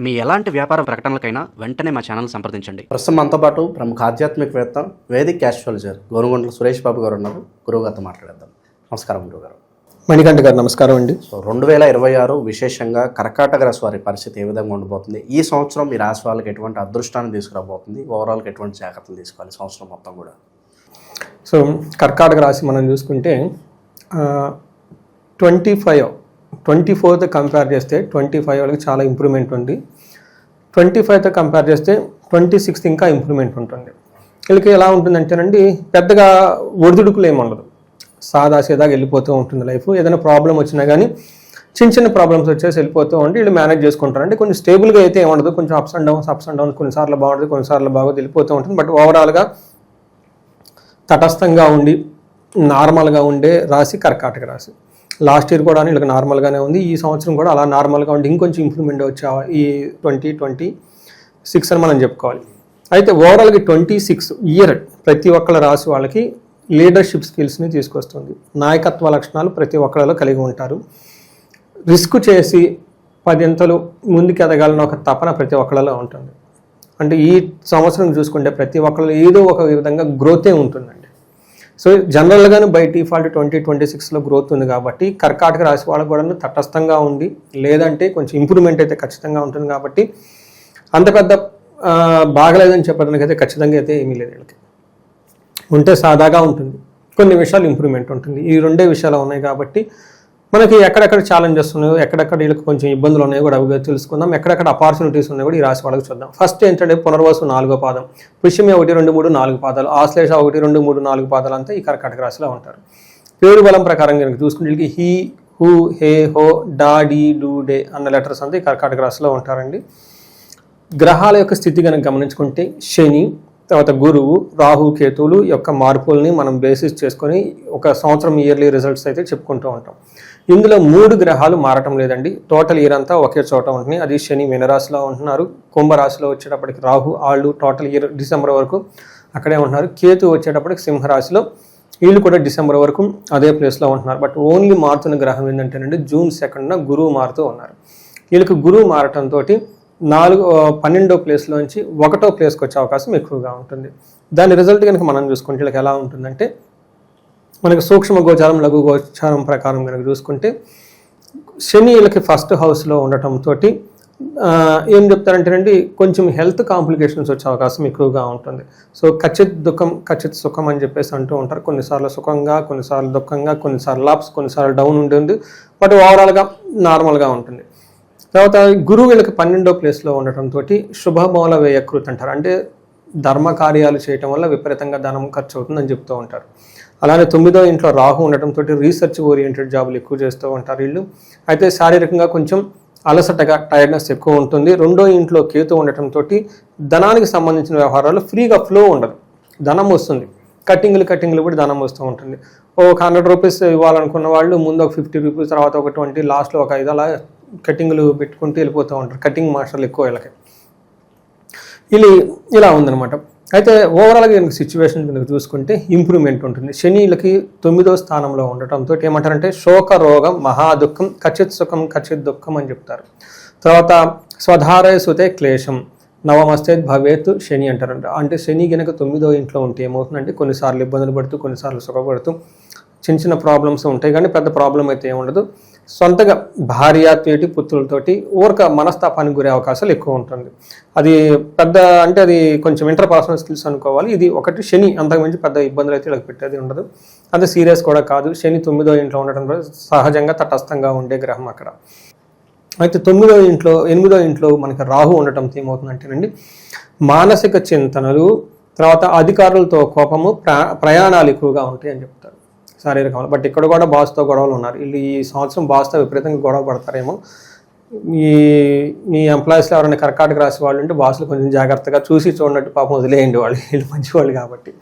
మీ ఎలాంటి వ్యాపార ప్రకటనలకైనా వెంటనే మా ఛానల్ సంప్రదించండి. ప్రస్తుతం మనతో పాటు ప్రముఖ ఆధ్యాత్మికవేత్త వేదిక్ ఆస్ట్రాలజర్ గోనుగొండల సురేష్ బాబు గారు ఉన్నారు. గురువుగారితో మాట్లాడేద్దాం. నమస్కారం గురుగారు. మణికంఠ గారు నమస్కారం అండి. సో 2026 విశేషంగా కర్కాటక రాశి వారి పరిస్థితి ఏ విధంగా ఉండబోతుంది? ఈ సంవత్సరం మీ రాశి వాళ్ళకి ఎటువంటి అదృష్టాన్ని తీసుకురాబోతుంది? ఓవరాల్గా ఎటువంటి జాగ్రత్తలు తీసుకోవాలి సంవత్సరం మొత్తం కూడా? సో కర్కాటక రాశి మనం చూసుకుంటే 24తో కంపేర్ చేస్తే 25 వాళ్ళకి చాలా ఇంప్రూవ్మెంట్ ఉంది. 25తో కంపేర్ చేస్తే 26 ఇంకా ఇంప్రూవ్మెంట్ ఉంటుంది. వీళ్ళకి ఎలా ఉంటుందంటేనండి, పెద్దగా ఒడిదుడుకులు ఏమి ఉండదు, సాదాసీదాగా వెళ్ళిపోతూ ఉంటుంది లైఫ్. ఏదైనా ప్రాబ్లం వచ్చినా కానీ చిన్న ప్రాబ్లమ్స్ వచ్చేసి వెళ్ళిపోతూ ఉండి వీళ్ళు మేనేజ్ చేసుకుంటారు. అంటే కొంచెం స్టేబుల్గా అయితే ఏముండదు, కొంచెం అప్స్ అండ్ డౌన్స్ కొన్నిసార్లు బాగుంటుంది, కొన్నిసార్లు బాగా వెళ్ళిపోతూ ఉంటుంది. బట్ ఓవరాల్గా తటస్థంగా ఉండి నార్మల్గా ఉండే రాశి కర్కాటక రాశి. లాస్ట్ ఇయర్ కూడా వీళ్ళకి నార్మల్గానే ఉంది, ఈ సంవత్సరం కూడా అలా నార్మల్గా ఉండి ఇంకొంచెం ఇంప్రూవ్మెంట్ వచ్చే ఈ 2026 అని మనం చెప్పుకోవాలి. అయితే ఓవరాల్గా 26 ఇయర్ ప్రతి ఒక్కళ్ళ రాశి వాళ్ళకి లీడర్షిప్ స్కిల్స్ని తీసుకొస్తుంది. నాయకత్వ లక్షణాలు ప్రతి ఒక్కళ్ళలో కలిగి ఉంటారు. రిస్క్ చేసి 10 అంతలు ముందుకు ఎదగాలని ఒక తపన ప్రతి ఒక్కళ్ళలో ఉంటుంది. అంటే ఈ సంవత్సరం చూసుకుంటే ప్రతి ఒక్కళ్ళు ఏదో ఒక విధంగా గ్రోతే ఉంటుందండి. సో జనరల్గానే బై డిఫాల్ట్ 2026లో గ్రోత్ ఉంది కాబట్టి కర్కాటక రాశి వాళ్ళకు కూడా తటస్థంగా ఉంది, లేదంటే కొంచెం ఇంప్రూవ్మెంట్ అయితే ఖచ్చితంగా ఉంటుంది. కాబట్టి అంత పెద్ద బాగలేదని చెప్పడానికి అయితే ఖచ్చితంగా అయితే ఏమీ లేదు. వీళ్ళకి ఉంటే సాదాగా ఉంటుంది, కొన్ని విషయాలు ఇంప్రూవ్మెంట్ ఉంటుంది. ఈ రెండే విషయాలు ఉన్నాయి కాబట్టి మనకి ఎక్కడెక్కడ ఛాలెంజెస్ ఉన్నాయో, ఎక్కడెక్కడ వీళ్ళకి కొంచెం ఇబ్బందులు ఉన్నాయో కూడా అవి తెలుసుకుందాం. ఎక్కడెక్కడ అపార్చునిటీస్ ఉన్నాయో కూడా ఈ రాశి వాళ్ళకి చూద్దాం. ఫస్ట్ ఏంటంటే పునర్వసు 4వ పాదం, పుష్యమి 1, 2, 3, 4 పాదాలు, ఆశ్లేష 1, 2, 3, 4 పాదాలు అంతా ఈ కర్కాటక రాశిలో ఉంటారు. పేరు బలం ప్రకారం కనుక చూసుకుంటే వీళ్ళకి హీ, హూ, హే, హో, డా, డి, డు, డే అన్న లెటర్స్ అంతా ఈ కర్కాటక రాశిలో ఉంటారండి. గ్రహాల యొక్క స్థితి కనుక గమనించుకుంటే శని, తర్వాత గురువు, రాహు, కేతువులు యొక్క మార్పుల్ని మనం బేసిస్ చేసుకొని ఒక సంవత్సరం ఇయర్లీ రిజల్ట్స్ అయితే చెప్పుకుంటూ ఉంటాం. ఇందులో 3 గ్రహాలు మారటం లేదండి. టోటల్ ఇయర్ అంతా ఒకే చోట ఉంటుంది. అది శని మీనరాశిలో ఉంటున్నారు, కుంభరాశిలో వచ్చేటప్పటికి రాహు ఆళ్ళు టోటల్ ఇయర్ డిసెంబర్ వరకు అక్కడే ఉంటున్నారు. కేతు వచ్చేటప్పటికి సింహరాశిలో, వీళ్ళు కూడా డిసెంబర్ వరకు అదే ప్లేస్లో ఉంటున్నారు. బట్ ఓన్లీ మారుతున్న గ్రహం ఏంటంటేనండి జూన్ 2న గురువు మారుతూ ఉన్నారు. వీళ్ళకి గురువు మారటంతో 12వ ప్లేస్లోంచి 1వ ప్లేస్కి వచ్చే అవకాశం ఎక్కువగా ఉంటుంది. దాని రిజల్ట్ కనుక మనం చూసుకుంటే వీళ్ళకి ఎలా ఉంటుందంటే, మనకి సూక్ష్మ గోచారం, లఘు గోచారం ప్రకారం కనుక చూసుకుంటే శని వీళ్ళకి ఫస్ట్ హౌస్లో ఉండటంతో ఏం చెప్తారంటేనండి, కొంచెం హెల్త్ కాంప్లికేషన్స్ వచ్చే అవకాశం ఎక్కువగా ఉంటుంది. సో కచిత్ దుఃఖం కచిత్ సుఖం అని చెప్పేసి అంటూ ఉంటారు. కొన్నిసార్లు సుఖంగా, కొన్నిసార్లు దుఃఖంగా, కొన్నిసార్లు అప్స్, కొన్నిసార్లు డౌన్ ఉంటుంది. బట్ ఓవరాల్గా నార్మల్గా ఉంటుంది. తర్వాత గురువు వీళ్ళకి 12వ ప్లేస్లో ఉండటంతో శుభమూల వ్యయకృతి అంటారు. అంటే ధర్మ కార్యాలు చేయటం వల్ల విపరీతంగా ధనం ఖర్చు అవుతుందని చెప్తూ ఉంటారు. అలానే 9వ ఇంట్లో రాహు ఉండటంతో రీసెర్చ్ ఓరియంటెడ్ జాబులు ఎక్కువ చేస్తూ ఉంటారు వీళ్ళు. అయితే శారీరకంగా కొంచెం అలసటగా, టైర్డ్నెస్ ఎక్కువ ఉంటుంది. 2వ ఇంట్లో కేతు ఉండటంతో ధనానికి సంబంధించిన వ్యవహారాలు ఫ్రీగా ఫ్లో ఉండదు, ధనం వస్తుంది. కట్టింగ్లు కూడా ధనం వస్తూ ఉంటుంది. ఒక 100 రూపీస్ ఇవ్వాలనుకున్న వాళ్ళు ముందు ఒక 50 రూపీస్, తర్వాత ఒక 20, లాస్ట్లో ఒక 5 అలా కట్టింగ్లు పెట్టుకుంటూ వెళ్ళిపోతూ ఉంటారు. కటింగ్ మాస్టర్లు ఎక్కువ వీళ్ళకి. ఇలా ఉందన్నమాట. అయితే ఓవరాల్గా కనుక సిచ్యువేషన్ కనుక చూసుకుంటే ఇంప్రూవ్మెంట్ ఉంటుంది. శని వీళ్ళకి 9వ స్థానంలో ఉండటంతో ఏమంటారంటే శోక రోగం, మహాదుఃఖం, కచిత్ సుఖం కచిత్ దుఃఖం అని చెప్తారు. తర్వాత స్వధారయ సుతే క్లేశం, నవమస్తే భవేత్ శని అంటారంట. అంటే శని కనుక 9వ ఇంట్లో ఉంటే ఏమవుతుందంటే కొన్నిసార్లు ఇబ్బందులు పడుతూ, కొన్నిసార్లు సుఖపడుతూ చిన్న ప్రాబ్లమ్స్ ఉంటాయి, కానీ పెద్ద ప్రాబ్లం అయితే ఏముండదు. సొంతగా భార్య, తోటి పుత్రులతోటి ఊరక మనస్తాపానికి గురే అవకాశాలు ఎక్కువ ఉంటుంది. అది పెద్ద అంటే అది కొంచెం ఇంటర్పర్సనల్ స్కిల్స్ అనుకోవాలి. ఇది ఒకటి శని, అంతకుమించి పెద్ద ఇబ్బందులు అయితే వీళ్ళకి పెట్టేది ఉండదు. అంత సీరియస్ కూడా కాదు. శని 9వ ఇంట్లో ఉండటం వల్ల సహజంగా తటస్థంగా ఉండే గ్రహం అక్కడ. అయితే 8వ ఇంట్లో మనకి రాహు ఉండటంతో ఏమవుతుందంటేనండి, మానసిక చింతనలు, తర్వాత అధికారులతో కోపము, ప్రయాణాలు ఎక్కువగా ఉంటాయి అని చెప్తారు శారీరకంగా. బట్ ఇక్కడ కూడా బాస్తో గొడవలు ఉన్నారు. వీళ్ళు ఈ సంవత్సరం బాస్తో విపరీతంగా గొడవ పడతారేమో. మీ ఎంప్లాయీస్లో ఎవరైనా కర్కాటక రాశి వాళ్ళు ఉంటే బాసులు కొంచెం జాగ్రత్తగా చూసి చూడనట్టు పాపం వదిలేయండి, వీళ్ళు మంచివాళ్ళు కాబట్టి.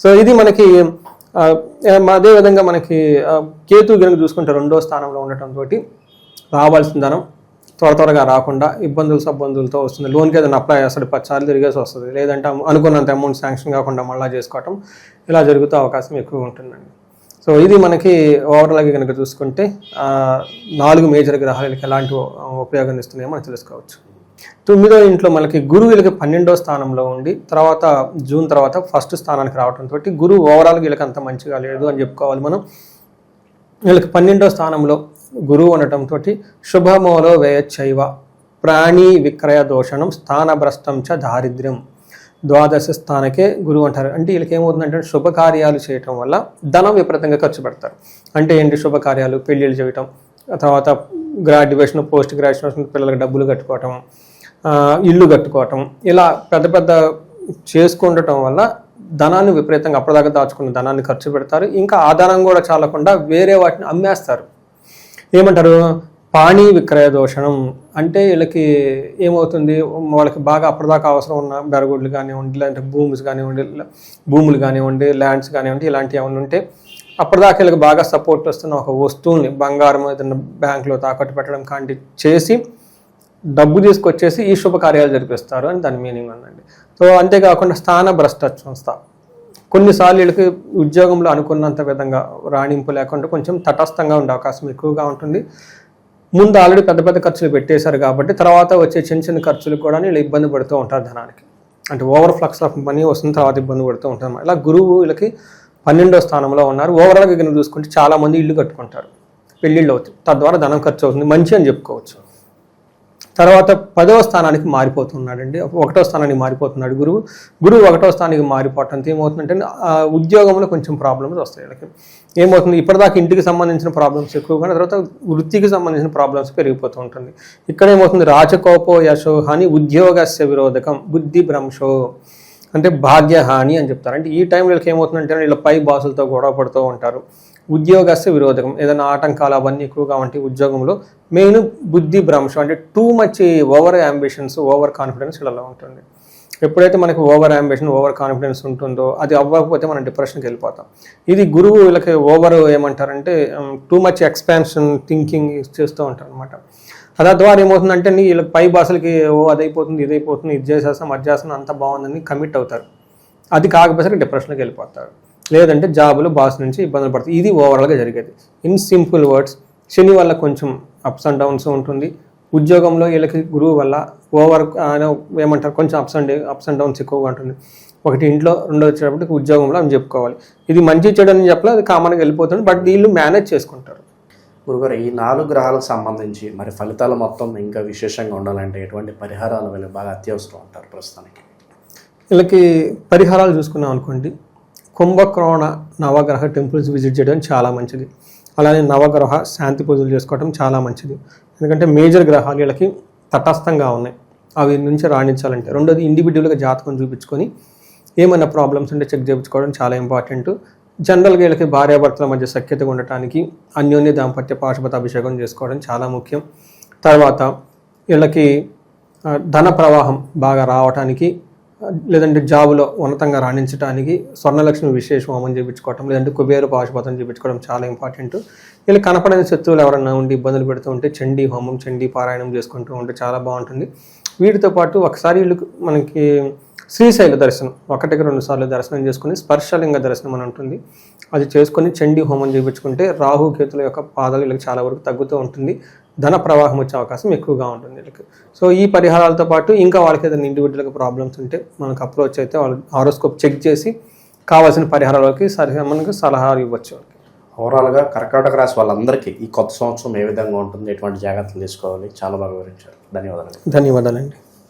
సో ఇది మనకి అదేవిధంగా మనకి కేతు కనుక చూసుకుంటే 2వ స్థానంలో ఉండటంతో రావాల్సిన ధనం త్వరగా రాకుండా ఇబ్బందులతో వస్తుంది. లోన్కి ఏదైనా అప్లై చేస్తాడు, 10 సార్లు తిరిగేసి వస్తుంది. లేదంటే అనుకున్నంత అమౌంట్ శాంక్షన్ కాకుండా మళ్ళీ చేసుకోవటం, ఇలా జరుగుతూ అవకాశం ఎక్కువ ఉంటుందండి. సో ఇది మనకి ఓవరాల్గా కనుక చూసుకుంటే 4 మేజర్ గ్రహాలకి ఎలాంటి ఉపయోగాన్ని ఇస్తున్నాయో మనం తెలుసుకోవచ్చు. తొమ్మిదో ఇంట్లో మనకి గురువు వీళ్ళకి 12వ స్థానంలో ఉండి తర్వాత జూన్ తర్వాత ఫస్ట్ స్థానానికి రావడంతో గురువు ఓవరాల్గా వీళ్ళకి అంత మంచిగా లేదు అని చెప్పుకోవాలి మనం. వీళ్ళకి 12వ స్థానంలో గురువు ఉండటంతో శుభమోలో వ్యయచ్చైవ ప్రాణి విక్రయ దోషణం స్థానభ్రష్టం చ దారిద్ర్యం ద్వాదశ స్థానకే గురువు అంటారు. అంటే వీళ్ళకి ఏమవుతుందంటే శుభకార్యాలు చేయటం వల్ల ధనం విపరీతంగా ఖర్చు పెడతారు. అంటే ఏంటి శుభకార్యాలు, పెళ్ళిళ్ళు చేయటం, తర్వాత గ్రాడ్యుయేషన్ పోస్ట్ గ్రాడ్యుయేషన్ పిల్లలకు డబ్బులు కట్టుకోవటం, ఇల్లు కట్టుకోవటం, ఇలా పెద్ద పెద్ద చేసుకుండటం వల్ల ధనాన్ని విపరీతంగా అప్పటిదాకా దాచుకున్న ధనాన్ని ఖర్చు పెడతారు. ఇంకా ఆ ధనం కూడా చాలకుండా వేరే వాటిని అమ్మేస్తారు. ఏమంటారు, పాణి విక్రయ దోషణం. అంటే వీళ్ళకి ఏమవుతుంది, వాళ్ళకి బాగా అప్పటిదాకా అవసరం ఉన్న బెరగుడ్లు కానివ్వండి, లేదంటే భూములు కానివ్వండి, ల్యాండ్స్ కానివ్వండి, ఇలాంటివి ఏమైనా ఉంటే అప్పటిదాకా వీళ్ళకి బాగా సపోర్ట్ వస్తున్న ఒక వస్తువుని బంగారం ఏదైనా బ్యాంకులో తాకట్టు పెట్టడం కాంటి చేసి డబ్బు తీసుకొచ్చేసి ఈ శుభకార్యాలు జరిపిస్తారు అని దాని మీనింగ్ ఉందండి. సో అంతేకాకుండా స్థాన భ్రష్టత్వం, కొన్నిసార్లు వీళ్ళకి ఉద్యోగంలో అనుకున్నంత విధంగా రాణింపు లేకుండా కొంచెం తటస్థంగా ఉండే అవకాశం ఎక్కువగా ఉంటుంది. ముందు ఆల్రెడీ పెద్ద పెద్ద ఖర్చులు పెట్టేశారు కాబట్టి తర్వాత వచ్చే చిన్న చిన్న ఖర్చులు కూడా వీళ్ళు ఇబ్బంది పడుతూ ఉంటారు ధనానికి. అంటే ఓవర్ ఫ్లక్స్ ఆఫ్ మనీ వస్తుంది, తర్వాత ఇబ్బంది పడుతూ ఉంటారు. ఇలా గురువు వీళ్ళకి 12వ స్థానంలో ఉన్నారు. ఓవరాల్గా కనుక చూసుకుంటే చాలామంది ఇల్లు కట్టుకుంటారు, పెళ్ళిళ్ళు అవుతాయి, తద్వారా ధనం ఖర్చు అవుతుంది, మంచి అని చెప్పుకోవచ్చు. తర్వాత 10వ స్థానానికి మారిపోతున్నాడండి, 1వ స్థానానికి మారిపోతున్నాడు గురువు. 1వ స్థానానికి మారిపోవటంతో ఏమవుతుందంటే ఉద్యోగంలో కొంచెం ప్రాబ్లమ్స్ వస్తాయి వీళ్ళకి. ఏమవుతుంది, ఇప్పటిదాకా ఇంటికి సంబంధించిన ప్రాబ్లమ్స్ ఎక్కువగా, తర్వాత వృత్తికి సంబంధించిన ప్రాబ్లమ్స్ పెరిగిపోతూ ఉంటుంది. ఇక్కడ ఏమవుతుంది, రాజకోపో యశో హాని ఉద్యోగస్య విరోధకం బుద్ధి భ్రంశో, అంటే భాగ్యహాని అని చెప్తారు. అంటే ఈ టైంలో వీళ్ళకి ఏమవుతుందంటే వీళ్ళ పై బాసులతో గొడవ పడుతూ ఉంటారు. ఉద్యోగస్య విరోధకం, ఏదైనా ఆటంకాలు అవన్నీ ఎక్కువగా ఉంటాయి ఉద్యోగంలో. మెయిన్ బుద్ధి భ్రంశం, అంటే too much over ambitions, over confidence వీళ్ళలో ఉంటుంది. ఎప్పుడైతే మనకి ఓవర్ అంబిషన్, ఓవర్ కాన్ఫిడెన్స్ ఉంటుందో అది అవ్వకపోతే మనం డిప్రెషన్కి వెళ్ళిపోతాం. ఇది గురువు వీళ్ళకి ఓవర్ ఏమంటారంటే టూ మచ్ ఎక్స్పాన్షన్ థింకింగ్ చేస్తూ ఉంటారు అనమాట. అదా ద్వారా ఏమవుతుందంటే వీళ్ళకి పై భాషలకి అదైపోతుంది, ఇదైపోతుంది, ఇది చేసేస్తాం, అది చేస్తాం, అంత బాగుందని కమిట్ అవుతారు. అది కాకపోతే డిప్రెషన్కి వెళ్ళిపోతారు. లేదంటే జాబులు బాస్ నుంచి ఇబ్బందులు పడతాయి. ఇది ఓవరాల్గా జరిగేది. ఇన్ సింపుల్ వర్డ్స్, శని వల్ల కొంచెం అప్స్ అండ్ డౌన్స్ ఉంటుంది. ఉద్యోగంలో వీళ్ళకి గురువు వల్ల ఓవర్ ఏమంటారు కొంచెం అప్స్ అండ్ డౌన్స్ ఎక్కువగా ఉంటుంది. ఒకటి ఇంట్లో, రెండోది వచ్చేటప్పటికి ఉద్యోగంలో అని చెప్పుకోవాలి. ఇది మంచి చెడు అని చెప్పలేదు, అది కామన్గా వెళ్ళిపోతుంది. బట్ వీళ్ళు మేనేజ్ చేసుకుంటారు. గురుగారు, ఈ 4 గ్రహాలకు సంబంధించి మరి ఫలితాలు మొత్తం ఇంకా విశేషంగా ఉండాలంటే ఎటువంటి పరిహారాలు వీళ్ళకి బాగా అత్యవసరం అంటారు ప్రస్తుతానికి? వీళ్ళకి పరిహారాలు చూసుకున్నాం అనుకోండి, కుంభకోణ నవగ్రహ టెంపుల్స్ విజిట్ చేయడం చాలా మంచిది. అలానే నవగ్రహ శాంతి పూజలు చేసుకోవడం చాలా మంచిది. ఎందుకంటే మేజర్ గ్రహాలు వీళ్ళకి తటస్థంగా ఉన్నాయి, అవి నుంచి రాణించాలంటే. రెండోది ఇండివిజువల్గా జాతకం చూపించుకొని ఏమైనా ప్రాబ్లమ్స్ ఉంటే చెక్ చేయించుకోవడం చాలా ఇంపార్టెంట్. జనరల్గా వీళ్ళకి భార్యాభర్తల మధ్య సఖ్యతగా ఉండటానికి అన్యోన్య దాంపత్య పాశుపత అభిషేకం చేసుకోవడం చాలా ముఖ్యం. తర్వాత వీళ్ళకి ధన ప్రవాహం బాగా రావడానికి, లేదంటే జాబులో ఉన్నతంగా రాణించడానికి స్వర్ణలక్ష్మి విశేష హోమం చేయించుకోవటం, లేదంటే కుబేర పాశుపతం చేయించుకోవడం చాలా ఇంపార్టెంట్. వీళ్ళు కనపడని శత్రువులు ఎవరైనా ఉండి ఇబ్బందులు పెడుతూ ఉంటే చండీ హోమం, చండీ పారాయణం చేసుకుంటూ ఉంటే చాలా బాగుంటుంది. వీటితో పాటు ఒకసారి వీళ్ళు మనకి శ్రీశైల దర్శనం 1-2 సార్లు దర్శనం చేసుకుని స్పర్శలింగ దర్శనం అని ఉంటుంది, అది చేసుకొని చండీ హోమం చేయించుకుంటే రాహు కేతుల యొక్క బాధలు వీళ్ళకి చాలా వరకు తగ్గుతూ ఉంటుంది. ధన ప్రవాహం వచ్చే అవకాశం ఎక్కువగా ఉంటుంది వీళ్ళకి. సో ఈ పరిహారాలతో పాటు ఇంకా వాళ్ళకి ఏదైనా ఇండివిజువల్గా ప్రాబ్లమ్స్ ఉంటే మనకు అప్రోచ్ అయితే వాళ్ళు హారోస్కోప్ చెక్ చేసి కావాల్సిన పరిహారాలకి మనకు సలహాలు ఇవ్వచ్చు. ఓవరాల్గా కర్కాటక రాశి వాళ్ళందరికీ ఈ కొత్త సంవత్సరం ఏ విధంగా ఉంటుంది, ఎటువంటి జాగ్రత్తలు తీసుకోవాలి, చాలా బాగా వివరించారు. ధన్యవాదాలు. ధన్యవాదాలండి.